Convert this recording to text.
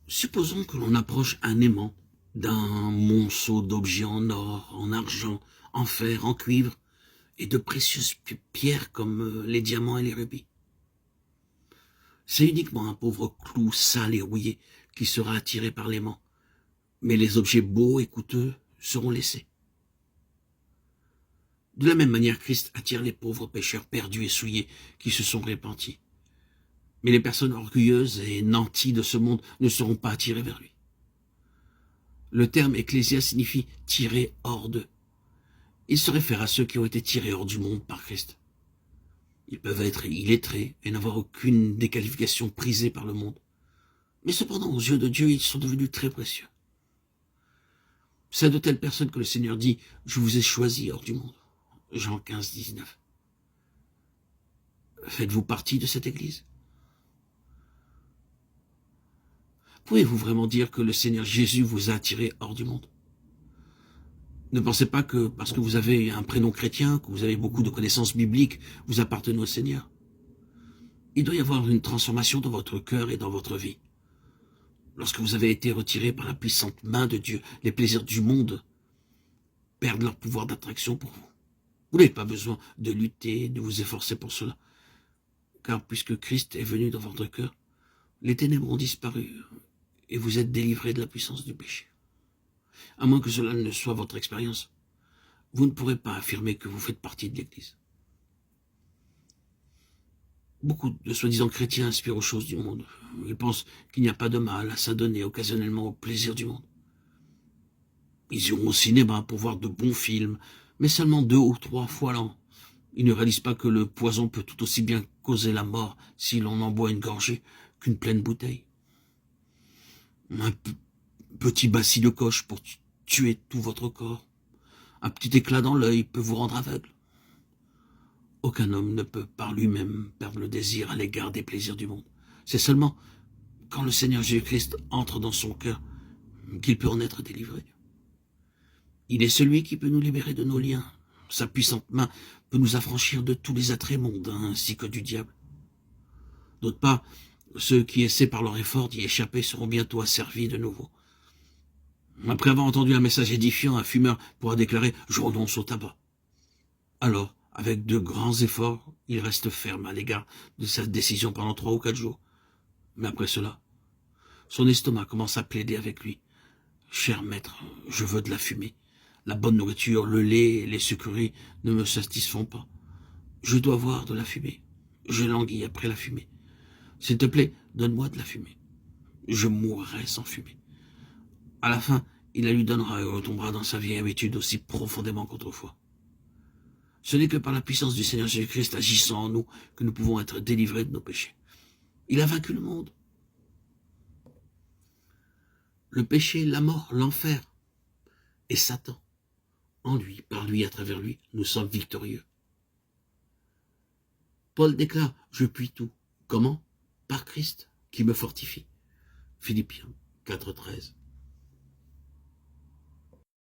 Supposons que l'on approche un aimant d'un monceau d'objets en or, en argent, en fer, en cuivre, et de précieuses pierres comme les diamants et les rubis. C'est uniquement un pauvre clou sale et rouillé qui sera attiré par l'aimant, mais les objets beaux et coûteux seront laissés. De la même manière, Christ attire les pauvres pécheurs perdus et souillés qui se sont repentis. Mais les personnes orgueilleuses et nanties de ce monde ne seront pas attirées vers lui. Le terme ecclésia signifie tirer hors d'eux. Il se réfère à ceux qui ont été tirés hors du monde par Christ. Ils peuvent être illettrés et n'avoir aucune des qualifications prisées par le monde. Mais cependant, aux yeux de Dieu, ils sont devenus très précieux. C'est de telles personnes que le Seigneur dit « Je vous ai choisis hors du monde ». Jean 15, 19. Faites-vous partie de cette église? Pouvez-vous vraiment dire que le Seigneur Jésus vous a attiré hors du monde? Ne pensez pas que parce que vous avez un prénom chrétien, que vous avez beaucoup de connaissances bibliques, vous appartenez au Seigneur. Il doit y avoir une transformation dans votre cœur et dans votre vie. Lorsque vous avez été retiré par la puissante main de Dieu, les plaisirs du monde perdent leur pouvoir d'attraction pour vous. Vous n'avez pas besoin de lutter, de vous efforcer pour cela. Car puisque Christ est venu dans votre cœur, les ténèbres ont disparu et vous êtes délivré de la puissance du péché. À moins que cela ne soit votre expérience, vous ne pourrez pas affirmer que vous faites partie de l'Église. Beaucoup de soi-disant chrétiens aspirent aux choses du monde. Ils pensent qu'il n'y a pas de mal à s'adonner occasionnellement au plaisir du monde. Ils iront au cinéma pour voir de bons films, mais seulement 2 ou 3 fois l'an. Ils ne réalisent pas que le poison peut tout aussi bien causer la mort si l'on en boit une gorgée qu'une pleine bouteille. Un petit bacille de coche pour tuer tout votre corps. Un petit éclat dans l'œil peut vous rendre aveugle. Aucun homme ne peut par lui-même perdre le désir à l'égard des plaisirs du monde. C'est seulement quand le Seigneur Jésus-Christ entre dans son cœur qu'il peut en être délivré. Il est celui qui peut nous libérer de nos liens. Sa puissante main peut nous affranchir de tous les attraits mondains ainsi que du diable. D'autre part, ceux qui essaient par leur effort d'y échapper seront bientôt asservis de nouveau. Après avoir entendu un message édifiant, un fumeur pourra déclarer « Je renonce au tabac ». Alors, avec de grands efforts, il reste ferme à l'égard de sa décision pendant 3 ou 4 jours. Mais après cela, son estomac commence à plaider avec lui. « Cher maître, je veux de la fumée. La bonne nourriture, le lait et les sucreries ne me satisfont pas. Je dois voir de la fumée. Je languis après la fumée. S'il te plaît, donne-moi de la fumée. Je mourrai sans fumée. » À la fin, il la lui donnera et retombera dans sa vieille habitude aussi profondément qu'autrefois. Ce n'est que par la puissance du Seigneur Jésus-Christ agissant en nous que nous pouvons être délivrés de nos péchés. Il a vaincu le monde. Le péché, la mort, l'enfer et Satan. En lui, par lui, à travers lui, nous sommes victorieux. Paul déclare « Je puis tout ». Comment? Par Christ, qui me fortifie. Philippiens 4, 13.